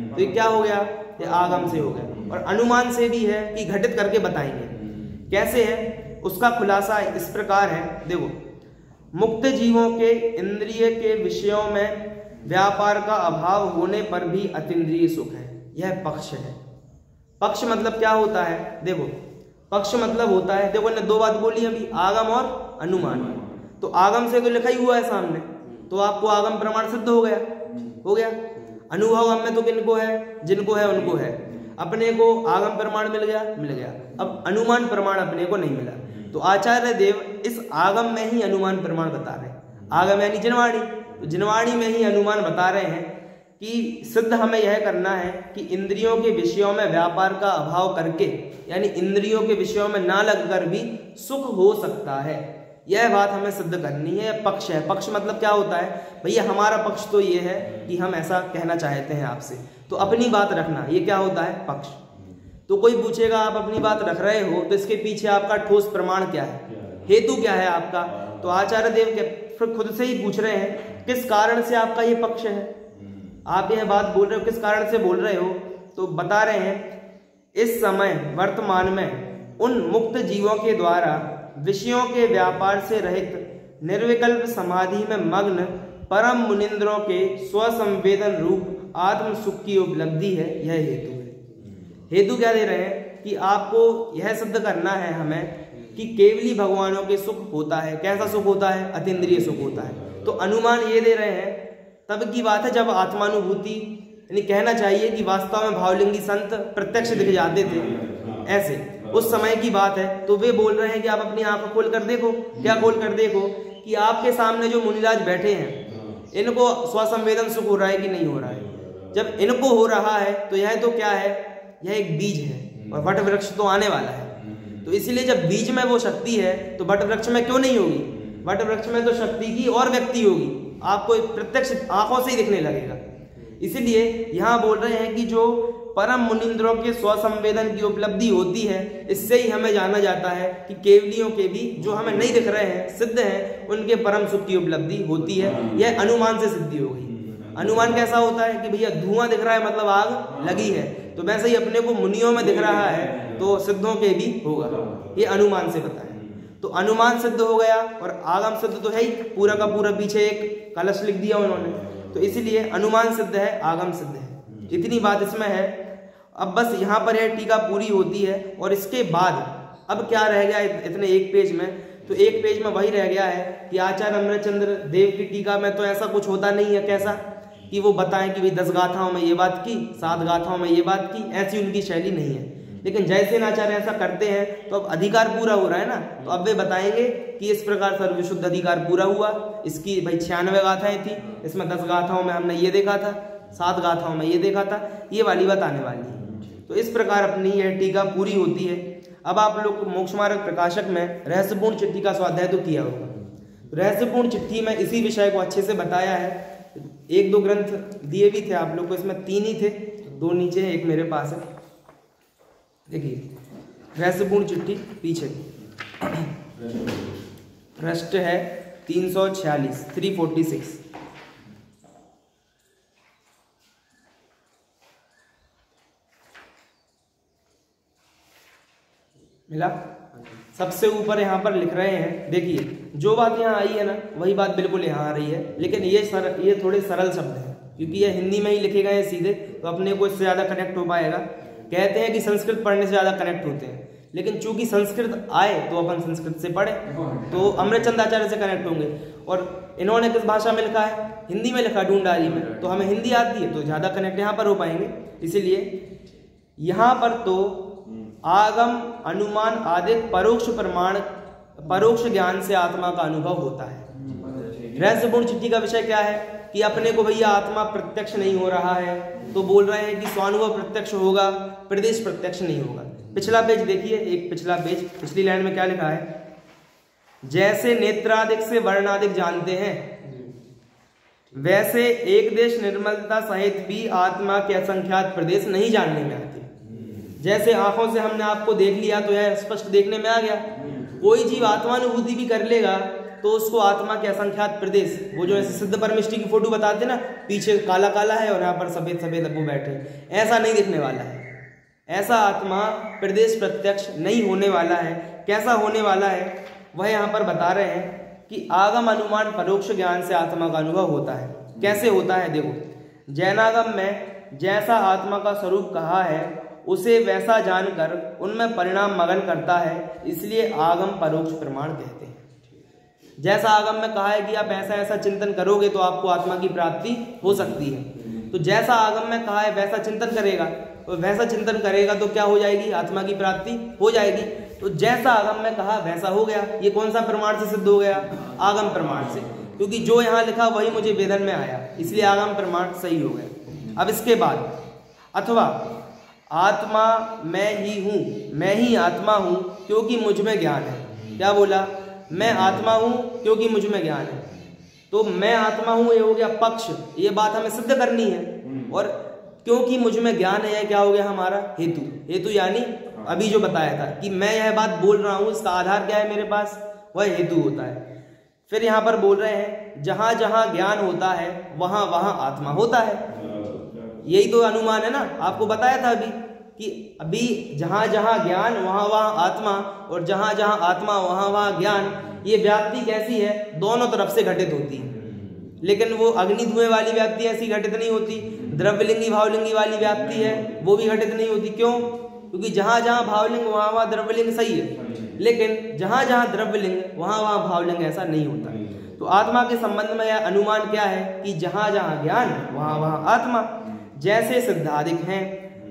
तो ये क्या हो गया? ये आगम से हो गया। और अनुमान से भी है कि घटित करके बताएंगे। कैसे है? उसका खुलासा इस प्रकार है, देखो, मुक्त जीवों के इंद्रिय के विषयों में व्यापार का अभाव होने पर भी अतीन्द्रिय सुख है। यह पक्ष है। पक्ष मतलब क्या होता है? देखो, पक्ष मतलब होता है, देखो ने 2 बात बोली अभी, आगम और अनुमान। तो आगम से तो लिखा ही हुआ है सामने, तो आपको आगम प्रमाण सिद्ध हो गया। अनुभव गम्य तो किनको है? जिनको है उनको है। अपने को आगम प्रमाण मिल गया। अब अनुमान प्रमाण अपने को नहीं मिला, तो आचार्य देव इस आगम में ही अनुमान प्रमाण बता रहे हैं। आगम यानी जिनवाणी, तो जिनवाणी में ही अनुमान बता रहे हैं कि सिद्ध हमें यह करना है कि इंद्रियों के विषयों में व्यापार का अभाव करके, यानी इंद्रियों के विषयों में ना लगकर भी सुख हो सकता है। यह बात हमें सिद्ध करनी है। पक्ष है। पक्ष मतलब क्या होता है? भैया हमारा पक्ष तो ये है कि हम ऐसा कहना चाहते हैं आपसे, तो अपनी बात रखना, ये क्या होता है? पक्ष। तो कोई पूछेगा आप अपनी बात रख रहे हो तो इसके पीछे आपका ठोस प्रमाण क्या है, हेतु क्या है आपका? तो आचार्य देव के फिर खुद से ही पूछ रहे हैं किस कारण से आपका ये पक्ष है, आप यह बात बोल रहे हो, किस कारण से बोल रहे हो? तो बता रहे हैं इस समय वर्तमान में उन मुक्त जीवों के द्वारा विषयों के व्यापार से रहित निर्विकल्प समाधि में मग्न परम मुनिंद्रों के स्वसंवेदन रूप आत्म सुख की उपलब्धि है, यह हेतु है। हेतु क्या दे रहे हैं कि आपको यह सिद्ध करना है हमें कि केवली भगवानों के सुख होता है। कैसा सुख होता है? अतीन्द्रिय सुख होता है। तो अनुमान ये दे रहे हैं तब की बात है जब आत्मानुभूति, यानी कहना चाहिए कि वास्तव में भावलिंगी संत प्रत्यक्ष दिख जाते थे, ऐसे उस समय की बात है। तो वे बोल रहे हैं कि आप अपनी आंख खोल कर देखो। क्या खोल कर देखो? कि आपके सामने जो मुनिराज बैठे हैं इनको स्वसंवेदन सुख हो रहा है कि नहीं हो रहा है? जब इनको हो रहा है तो यह तो क्या है? यह एक बीज है और वट वृक्ष तो आने वाला है। तो इसीलिए जब बीज में वो शक्ति है तो वट वृक्ष में क्यों नहीं होगी? वट वृक्ष में तो शक्ति की और व्यक्ति होगी, आपको प्रत्यक्ष आंखों से ही दिखने लगेगा। इसीलिए यहाँ बोल रहे हैं कि जो परम मुनिंद्रों के स्वसंवेदन की उपलब्धि होती है, इससे ही हमें जाना जाता है कि केवलियों के भी जो हमें नहीं दिख रहे हैं, सिद्ध हैं, उनके परम सुख की उपलब्धि होती है। यह अनुमान से सिद्धि हो गई। अनुमान कैसा होता है कि भैया धुआं दिख रहा है मतलब आग लगी है, तो वैसे ही अपने को मुनियों में दिख रहा है तो सिद्धों के भी होगा। ये अनुमान से बताया। तो अनुमान सिद्ध हो गया और आगम सिद्ध तो है ही, पूरा का पूरा पीछे एक कलश लिख दिया उन्होंने, तो इसीलिए अनुमान सिद्ध है, आगम सिद्ध है। इतनी बात इसमें है। अब बस यहाँ पर यह टीका पूरी होती है और इसके बाद अब क्या रह गया इतने एक पेज में, तो एक पेज में वही रह गया है कि आचार्य अमृतचंद्र देव की टीका में तो ऐसा कुछ होता नहीं है, कैसा कि वो बताएं कि भाई 10 गाथाओं में ये बात की, 7 गाथाओं में ये बात की, ऐसी उनकी शैली नहीं है। लेकिन जैसे आचार्य ऐसा करते हैं तो अब अधिकार पूरा हो रहा है ना, तो अब वे बताएंगे कि इस प्रकार सर्वविशुद्ध अधिकार पूरा हुआ। इसकी भाई 96 गाथाएं थी, इसमें 10 गाथाओं में हमने ये देखा था, 7 गाथाओं में ये देखा था, ये वाली बात आने वाली है। तो इस प्रकार अपनी यह टीका पूरी होती है। अब आप लोग मोक्षमार्ग प्रकाशक में रहस्यपूर्ण चिट्ठी का स्वाध्याय तो किया होगा। रहस्यपूर्ण चिट्ठी में इसी विषय को अच्छे से बताया है। 1-2 ग्रंथ दिए भी थे आप लोग को, इसमें 3 ही थे, 2 नीचे हैं, एक मेरे पास है। देखिए रहस्यपूर्ण चिट्ठी पीछे पृष्ठ है 346 346। मिला? सबसे ऊपर यहाँ पर लिख रहे हैं, देखिए जो बात यहाँ आई है ना वही बात बिल्कुल यहाँ आ रही है, लेकिन ये थोड़े सरल शब्द हैं क्योंकि ये हिंदी में ही लिखे गए हैं सीधे, तो अपने को इससे ज़्यादा कनेक्ट हो पाएगा। कहते हैं कि संस्कृत पढ़ने से ज़्यादा कनेक्ट होते हैं, लेकिन चूंकि संस्कृत आए तो अपन संस्कृत से पढ़े तो अमृतचंद आचार्य से कनेक्ट होंगे। और इन्होंने किस भाषा में लिखा है? हिंदी में लिखा, ढूंढारी में, तो हमें हिंदी आती है तो ज़्यादा कनेक्ट यहाँ पर हो पाएंगे। इसीलिए यहाँ पर तो आगम अनुमान आदि परोक्ष प्रमाण, परोक्ष ज्ञान से आत्मा का अनुभव होता है। रहस्यपूर्ण चिट्ठी का विषय क्या है कि अपने को भैया आत्मा प्रत्यक्ष नहीं हो रहा है, तो बोल रहे हैं कि स्वानुभव प्रत्यक्ष होगा, प्रदेश प्रत्यक्ष नहीं होगा। पिछला पेज देखिए, एक पिछला पेज, पिछली लाइन में क्या लिखा है? जैसे नेत्रादिक से वर्णादिक जानते हैं, वैसे एक देश निर्मलता सहित भी आत्मा के असंख्यात प्रदेश नहीं जानने में आते। जैसे आंखों से हमने आपको देख लिया तो यह स्पष्ट देखने में आ गया, कोई जीव आत्मानुभूति भी कर लेगा तो उसको आत्मा के असंख्यात प्रदेश, वो जो ऐसे सिद्ध परमिष्टि की फोटो बताते ना, पीछे काला काला है और यहाँ पर सफेद सफेद वो बैठे, ऐसा नहीं दिखने वाला है। ऐसा आत्मा प्रदेश प्रत्यक्ष नहीं होने वाला है। कैसा होने वाला है वह यहाँ पर बता रहे हैं कि आगम अनुमान परोक्ष ज्ञान से आत्मा का अनुभव होता है। कैसे होता है? देखो, जैनागम में जैसा आत्मा का स्वरूप कहा है उसे वैसा जानकर उनमें परिणाम मगन करता है, इसलिए आगम परोक्ष प्रमाण कहते हैं। जैसा आगम में कहा है कि आप ऐसा ऐसा चिंतन करोगे तो आपको आत्मा की प्राप्ति हो सकती है, तो जैसा आगम में कहा है वैसा चिंतन करेगा, और वैसा चिंतन करेगा तो क्या हो जाएगी? आत्मा की प्राप्ति हो जाएगी। तो जैसा आगम में कहा वैसा हो गया। ये कौन सा प्रमाण से सिद्ध हो गया? आगम प्रमाण से, क्योंकि जो यहाँ लिखा वही मुझे वेदन में आया, इसलिए आगम प्रमाण सही हो गया। अब इसके बाद अथवा आत्मा मैं ही हूँ, मैं ही आत्मा हूँ क्योंकि मुझ में ज्ञान है। क्या बोला? मैं आत्मा हूँ क्योंकि मुझ में ज्ञान है। तो मैं आत्मा हूँ ये हो गया पक्ष, ये बात हमें सिद्ध करनी है, और क्योंकि मुझ में ज्ञान है क्या हो गया हमारा? हेतु। हेतु यानी अभी जो बताया था कि मैं यह बात बोल रहा हूँ, इसका आधार क्या है मेरे पास? वह हेतु होता है। फिर यहाँ पर बोल रहे हैं जहां जहां ज्ञान होता है वहां वहां आत्मा होता है। यही तो अनुमान है ना, आपको बताया था अभी जहां जहां ज्ञान वहां वहां आत्मा, और जहां जहां आत्मा वहां वहां ज्ञान। ये व्याप्ति कैसी है? दोनों तरफ से घटित होती है, लेकिन वो अग्नि धुएं वाली व्याप्ति ऐसी घटित नहीं होती। द्रव्यलिंगी भावलिंगी वाली व्याप्ति है वो भी घटित नहीं होती। क्यों? क्योंकि जहां जहां भावलिंग वहां वहां द्रव्यलिंग सही है, लेकिन जहां जहां द्रव्यलिंग वहां वहां भावलिंग ऐसा नहीं होता। तो आत्मा के संबंध में यह अनुमान क्या है कि जहां जहां ज्ञान वहां वहां आत्मा। जैसे सिद्धाधिक हैं,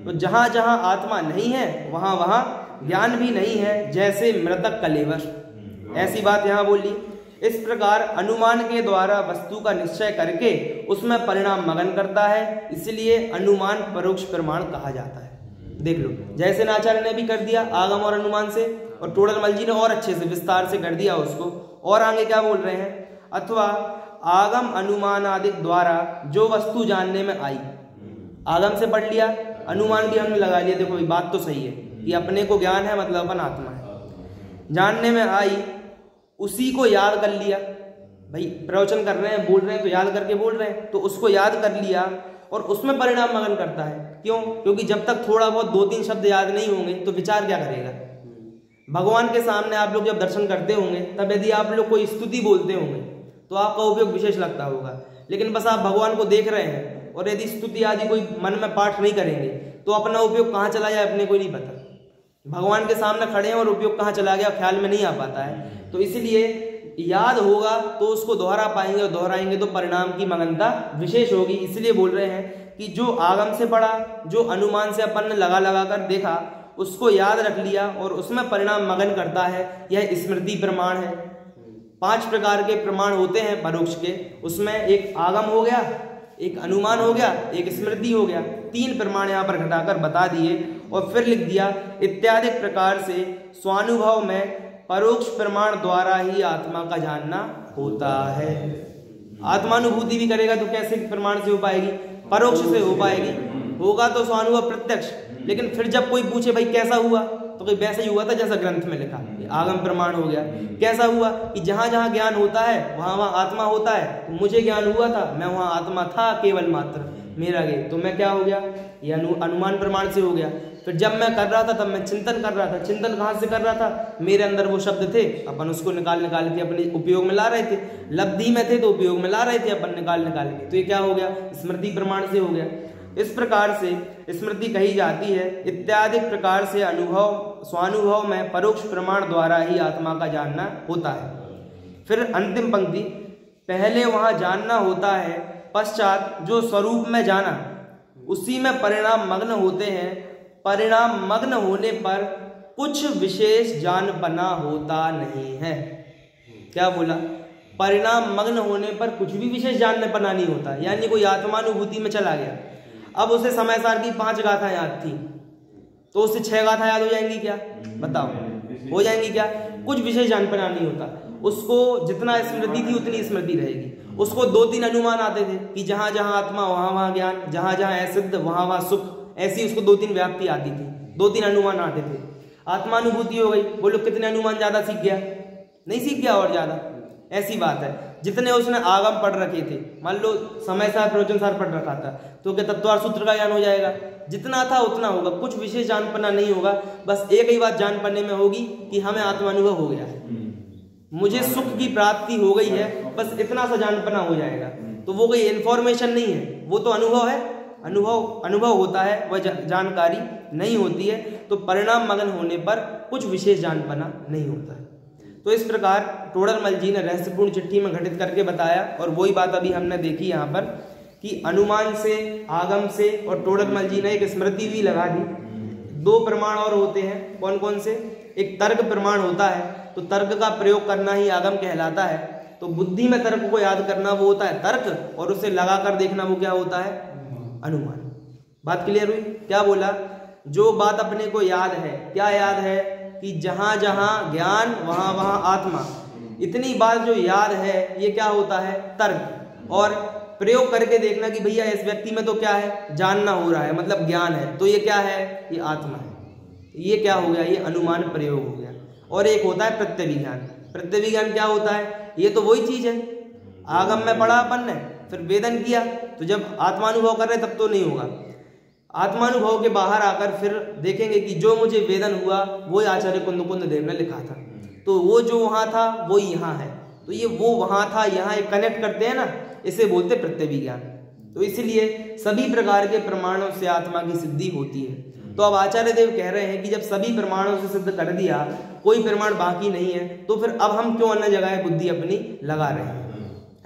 तो जहां जहां आत्मा नहीं है वहां वहां ज्ञान भी नहीं है, जैसे मृतक कलेवर। ऐसी बात यहाँ बोली। इस प्रकार अनुमान के द्वारा वस्तु का निश्चय करके उसमें परिणाम मगन करता है, इसलिए अनुमान परोक्ष प्रमाण कहा जाता है। देख लो, जैसे आचार्य ने भी कर दिया आगम और अनुमान से, और टोडरमल जी ने और अच्छे से विस्तार से कर दिया उसको। और आगे क्या बोल रहे हैं? अथवा आगम अनुमान आदि द्वारा जो वस्तु जानने में आई। आगम से पढ़ लिया, अनुमान भी हमने लगा लिया। देखो बात तो सही है कि अपने को ज्ञान है मतलब अपन आत्मा है। जानने में आई, उसी को याद कर लिया। भाई प्रवचन कर रहे हैं, बोल रहे हैं तो याद करके बोल रहे हैं, तो उसको याद कर लिया और उसमें परिणाम मगन करता है। क्यों? क्योंकि जब तक थोड़ा बहुत 2-3 शब्द याद नहीं होंगे तो विचार क्या करेगा? भगवान के सामने आप लोग जब दर्शन करते होंगे तब यदि आप लोग कोई स्तुति बोलते होंगे तो आपका उपयोग विशेष लगता होगा, लेकिन बस आप भगवान को देख रहे हैं और यदि स्तुति आदि कोई मन में पाठ नहीं करेंगे तो अपना उपयोग कहाँ चला जाए अपने को नहीं पता। भगवान के सामने खड़े हैं और उपयोग कहाँ चला गया ख्याल में नहीं आ पाता है। तो इसलिए याद होगा तो उसको दोहरा पाएंगे और दोहराएंगे तो परिणाम की मगनता विशेष होगी। इसलिए बोल रहे हैं कि जो आगम से पढ़ा, जो अनुमान से अपन ने लगा लगा कर देखा, उसको याद रख लिया और उसमें परिणाम मगन करता है, यह स्मृति प्रमाण है। 5 प्रकार के प्रमाण होते हैं परोक्ष के, उसमें एक आगम हो गया, एक अनुमान हो गया, एक स्मृति हो गया। 3 प्रमाण यहाँ पर घटाकर बता दिए और फिर लिख दिया इत्यादि प्रकार से स्वानुभव में परोक्ष प्रमाण द्वारा ही आत्मा का जानना होता है। आत्मानुभूति भी करेगा तो कैसे प्रमाण से हो पाएगी? परोक्ष से हो पाएगी। होगा तो स्वानुभव प्रत्यक्ष, लेकिन फिर जब कोई पूछे भाई कैसा हुआ तो कोई वैसा ही हुआ था जैसा ग्रंथ में लिखा, आगम प्रमाण हो गया। कैसा हुआ कि जहां जहां ज्ञान होता है वहां वहां आत्मा होता है। तो मुझे ज्ञान हुआ था, मैं वहां आत्मा था केवल मात्र, मेरा गए तो मैं क्या हो गया, ये अनुमान प्रमाण से हो गया। फिर जब मैं कर रहा था तब मैं चिंतन कर रहा था। चिंतन कहाँ से कर रहा था? मेरे अंदर वो शब्द थे, अपन उसको निकाल के अपने उपयोग में ला रहे थे। लब्धि में थे तो उपयोग में ला रहे थे अपन निकाल के। तो ये क्या हो गया? स्मृति प्रमाण से हो गया। इस प्रकार से स्मृति कही जाती है। इत्यादि प्रकार से अनुभव स्वानुभव में परोक्ष प्रमाण द्वारा ही आत्मा का जानना होता है। फिर अंतिम पंक्ति, पहले वहां जानना होता है, पश्चात जो स्वरूप में जाना उसी में परिणाम मग्न होते हैं। परिणाम मग्न होने पर कुछ विशेष जानपना होता नहीं है। क्या बोला? परिणाम मग्न होने पर कुछ भी विशेष जानपना नहीं होता, यानी कोई आत्मानुभूति में चला गया। अब उसे समय सार की 5 गाथा याद थी तो उससे 6 गाथा याद हो जाएंगी क्या? बताओ, हो जाएंगी क्या? कुछ विशेष जानपना नहीं होता। उसको जितना स्मृति थी उतनी स्मृति रहेगी। उसको 2-3 अनुमान आते थे कि जहां जहां आत्मा वहां वहां ज्ञान, जहां जहां असिद्ध वहां वहां सुख, ऐसी उसको 2-3 व्याप्ति आती थी, 2-3 अनुमान आते थे। आत्मानुभूति हो गई, बोलो कितने अनुमान ज्यादा सीख गया? नहीं सीख गया और ज्यादा, ऐसी बात है। जितने उसने आगम पढ़ रखे थे, मान लो समय सार प्रवचन सार पढ़ रखा था तो क्या तत्वार सूत्र का ज्ञान हो जाएगा? जितना था उतना होगा, कुछ विशेष जानपना नहीं होगा। बस एक ही बात जान पाने में होगी कि हमें आत्मानुभव हो गया है, मुझे सुख की प्राप्ति हो गई है, बस इतना सा जानपना हो जाएगा। तो वो कोई इन्फॉर्मेशन नहीं है, वो तो अनुभव है। अनुभव होता है, वह जानकारी नहीं होती है। तो परिणाम मगन होने पर कुछ विशेष जानपना नहीं होता है। तो इस प्रकार टोडरमल जी ने रहस्यपूर्ण चिट्ठी में घटित करके बताया। और वही बात अभी हमने देखी यहाँ पर कि अनुमान से, आगम से, और टोडरमल जी ने एक स्मृति भी लगा दी। 2 प्रमाण और होते हैं, कौन कौन से? एक तर्क प्रमाण होता है, तो तर्क का प्रयोग करना ही आगम कहलाता है। तो बुद्धि में तर्क को याद करना वो होता है तर्क, और उसे लगा कर देखना वो क्या होता है? अनुमान। बात क्लियर हुई? क्या बोला? जो बात अपने को याद है, क्या याद है? कि जहां जहां ज्ञान वहां वहां आत्मा, इतनी बात जो याद है ये क्या होता है? तर्क। और प्रयोग करके देखना कि भैया इस व्यक्ति में तो क्या है? जानना हो रहा है, मतलब ज्ञान है, तो ये क्या है? ये आत्मा है। ये क्या हो गया? ये अनुमान प्रयोग हो गया। और एक होता है प्रत्यभिज्ञान। प्रत्यभिज्ञान क्या होता है? ये तो वही चीज है, आगम में पढ़ा अपन ने, फिर वेदन किया, तो जब आत्मानुभव कर रहे तब तो नहीं होगा। आत्मानुभव के बाहर आकर फिर देखेंगे कि जो मुझे वेदन हुआ वो आचार्य कुंद देव ने लिखा था, तो वो जो वहां था वो यहाँ है। तो ये वो वहां था यहाँ एक कनेक्ट करते हैं ना, इसे बोलते प्रत्यभिज्ञान। तो इसलिए सभी प्रकार के प्रमाणों से आत्मा की सिद्धि होती है। तो अब आचार्य देव कह रहे हैं कि जब सभी प्रमाणों से सिद्ध कर दिया, कोई प्रमाण बाकी नहीं है, तो फिर अब हम क्यों अन्य जगह बुद्धि अपनी लगा रहे हैं,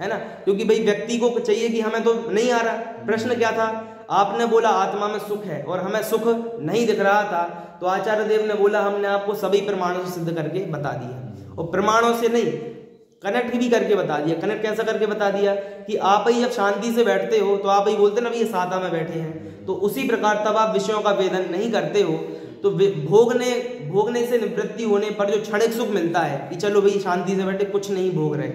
है ना? क्योंकि भाई व्यक्ति को चाहिए कि हमें तो नहीं आ रहा। प्रश्न क्या था? आपने बोला आत्मा में सुख है और हमें सुख नहीं दिख रहा था, तो आचार्य देव ने बोला हमने आपको सभी प्रमाणों से सिद्ध करके बता दिया। और प्रमाणों से नहीं, कनेक्ट भी करके बता दिया। कनेक्ट कैसा करके बता दिया कि आप ही जब शांति से बैठते हो तो आप ही बोलते ना, ये सादा में बैठे हैं, तो उसी प्रकार तब आप विषयों का वेदन नहीं करते हो। तो भोगने से निवृत्ति होने पर जो क्षणिक सुख मिलता है कि चलो भाई शांति से बैठे, कुछ नहीं भोग रहे,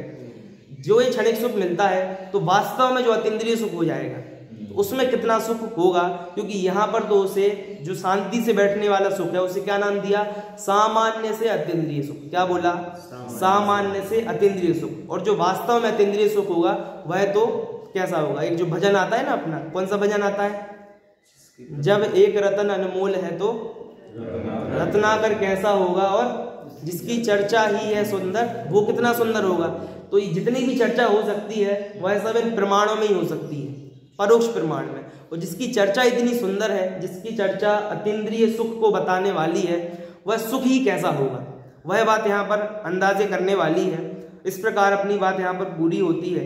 जो ये क्षणिक सुख मिलता है, तो वास्तव में जो अतीन्द्रिय सुख हो जाएगा, तो उसमें कितना सुख होगा? क्योंकि यहाँ पर तो उसे जो शांति से बैठने वाला सुख है उसे क्या नाम दिया? सामान्य से अतीन्द्रिय सुख। क्या बोला? सामान्य से अतीन्द्रिय सुख। और जो वास्तव में अतीन्द्रिय सुख होगा वह तो कैसा होगा? एक जो भजन आता है ना अपना, कौन सा भजन आता है? जब एक रतन अनमोल है तो रत्नाकर कैसा होगा और जिसकी चर्चा ही है सुंदर, वो कितना सुंदर होगा। तो ये जितनी भी चर्चा हो सकती है वह सब इन प्रमाणों में ही हो सकती है, परोक्ष प्रमाण में। और जिसकी चर्चा इतनी सुंदर है, जिसकी चर्चा अतीन्द्रिय सुख को बताने वाली है, वह सुख ही कैसा होगा, वह बात यहाँ पर अंदाजे करने वाली है। इस प्रकार अपनी बात यहाँ पर पूरी होती है।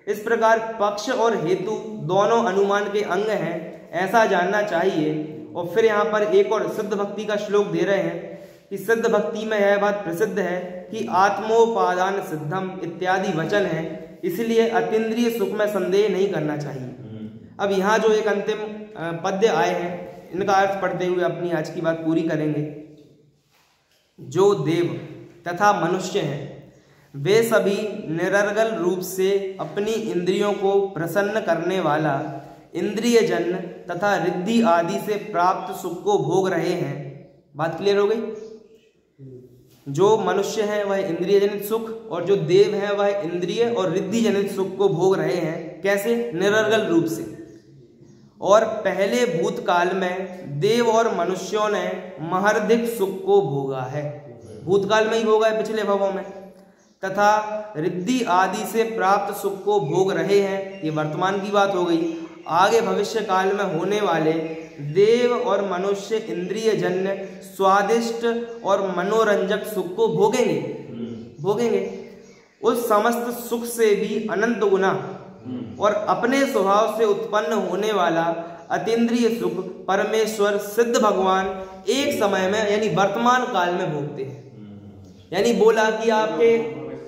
इस प्रकार पक्ष और हेतु दोनों अनुमान के अंग हैं, ऐसा जानना चाहिए। और फिर यहाँ पर एक और सिद्ध भक्ति का श्लोक दे रहे हैं कि सिद्ध भक्ति में यह बात प्रसिद्ध है कि आत्मोपादान सिद्धम इत्यादि वचन है, इसलिए अतीन्द्रिय सुख में संदेह नहीं करना चाहिए। अब यहाँ जो एक अंतिम पद्य आए हैं, इनका अर्थ पढ़ते हुए अपनी आज की बात पूरी करेंगे। जो देव तथा मनुष्य हैं वे सभी निरर्गल रूप से अपनी इंद्रियों को प्रसन्न करने वाला इंद्रिय जन्य तथा रिद्धि आदि से प्राप्त सुख को भोग रहे हैं। बात क्लियर हो गई? जो मनुष्य है वह इंद्रिय जनित सुख, और जो देव है वह इंद्रिय और रिद्धि जनित सुख को भोग रहे हैं। कैसे? निरर्गल रूप से। और पहले भूतकाल में देव और मनुष्यों ने महर्धिक सुख को भोगा है, भूतकाल में ही भोगा है, पिछले भवों में। तथा रिद्धि आदि से प्राप्त सुख को भोग रहे हैं, ये वर्तमान की बात हो गई। आगे भविष्य काल में होने वाले देव और मनुष्य इंद्रिय जन्य स्वादिष्ट और मनोरंजक सुख को भोगेंगे। उस समस्त सुख से भी अनंत गुना और अपने स्वभाव से उत्पन्न होने वाला अतीन्द्रिय सुख परमेश्वर सिद्ध भगवान एक समय में यानी वर्तमान काल में भोगते हैं। यानी बोला कि आपके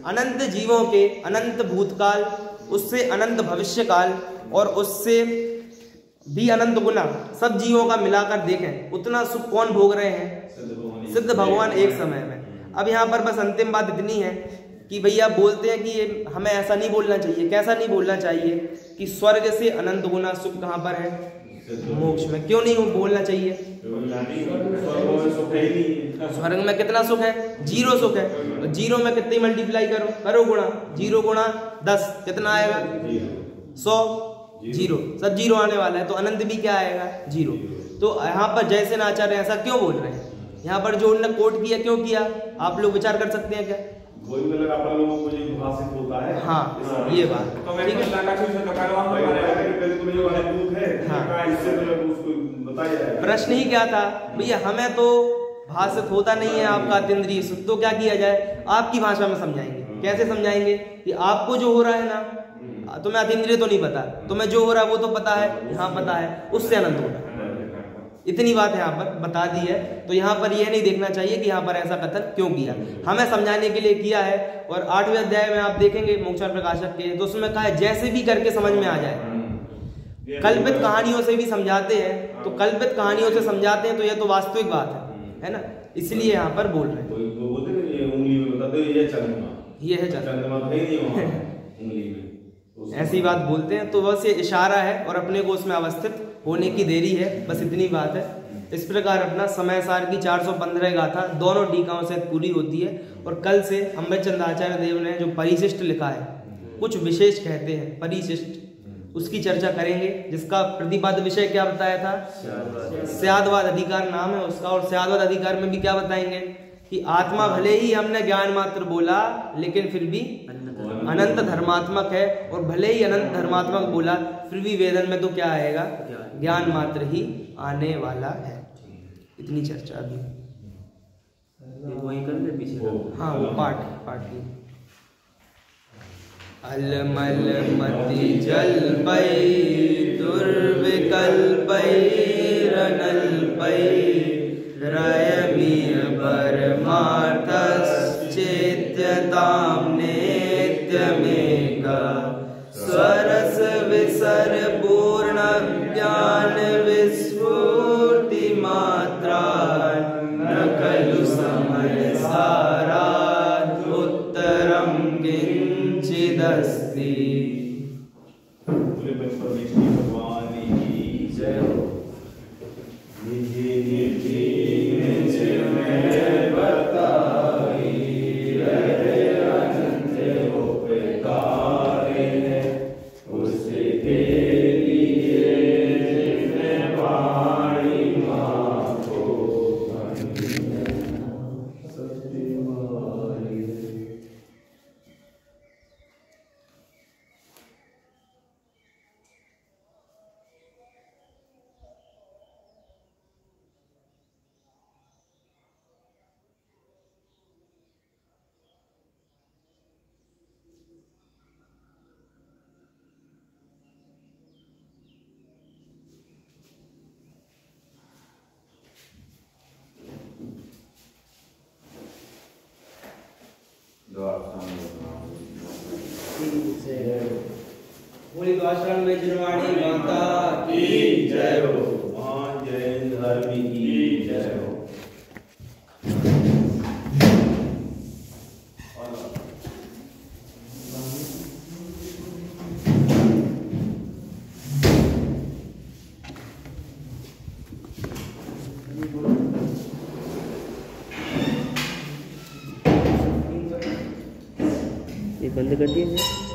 अनंत जीवों के अनंत भूतकाल, उससे अनंत भविष्य काल और उससे भी अनंत गुना सब जीवों का मिलाकर देखें, उतना सुख कौन भोग रहे हैं? सिद्ध भगवान एक समय में। अब यहाँ पर बस अंतिम बात इतनी है कि भैया बोलते हैं कि ये हमें ऐसा नहीं बोलना चाहिए। कैसा नहीं बोलना चाहिए? कि स्वर्ग से अनंत गुना सुख कहाँ पर है? मोक्ष में। क्यों नहीं बोलना चाहिए? स्वर्ग में कितना सुख है? 0 सुख है। 0 में कितनी मल्टीप्लाई करो गुणा, 0 गुणा 10 कितना आएगा? 100। 0 सब 0 आने वाला है, तो अनंत भी क्या आएगा? 0। तो यहाँ पर जयसेन आचार्य ऐसा क्यों बोल रहे हैं? यहाँ पर जो उन्होंने कोट किया क्यों किया, आप लोग विचार कर सकते हैं क्या? हाँ, ये बात ठीक है। प्रश्न ही क्या था भैया, हमें तो भाषित होता नहीं है आपका अतीन्द्रिय सुख, तो क्या किया जाए? आपकी भाषा में समझाएंगे। कैसे समझाएंगे? कि आपको जो हो रहा है ना, तुम्हें अतीन्द्रिय तो नहीं पता, तुम्हें जो हो रहा है वो तो पता है, यहाँ पता है, उससे अनंत होता है। इतनी बात यहाँ पर बता दी है। तो यहाँ पर यह नहीं देखना चाहिए कि यहाँ पर ऐसा कथन क्यों किया, हमें समझाने के लिए किया है। और 8वें अध्याय में आप देखेंगे मोक्षार्थ प्रकाशक के, तो उसमें कहा है जैसे भी करके समझ में आ जाए। कल्पित कहानियों से भी समझाते हैं, तो कल्पित कहानियों से समझाते हैं तो यह तो वास्तविक बात है ना, इसलिए यहाँ पर बोल रहे हैं। ये है चंद्रमा ऐसी बात बोलते हैं, तो बस ये इशारा है और अपने को उसमें अवस्थित होने की देरी है, बस इतनी बात है। इस प्रकार अपना समय सार की 415 गाथा दोनों टीकाओं से पूरी होती है। और कल से अमृतचंद आचार्य देव ने जो परिशिष्ट लिखा है, कुछ विशेष कहते हैं परिशिष्ट, उसकी चर्चा करेंगे, जिसका प्रतिपाद्य विषय क्या बताया था? स्यादवाद अधिकार नाम है उसका। और स्यादवाद अधिकार में भी क्या बताएंगे? कि आत्मा भले ही हमने ज्ञान मात्र बोला, लेकिन फिर भी अनंत धर्मात्मक है। और भले ही अनंत धर्मात्मक बोला, फिर भी वेदन में तो क्या आएगा? ज्ञान मात्र ही आने वाला है। इतनी चर्चा अभी वही कर ले पीछे। हाँ, वो पाठ ही। अलमल मति जल पै दुर्विकल पै रनल पै रयमीय परमार्थश्चेत्यतां नित्यमेका स्वरस विसर पूर्ण ज्ञान विस्फूर्ति मात्रा न खलु समय सारात् उत्तरं किंचिदस्ति। बोली आश्रम में जनवाणी माता की जय हो। महान जैन धर्म की जय हो। ये बंद कर दिए।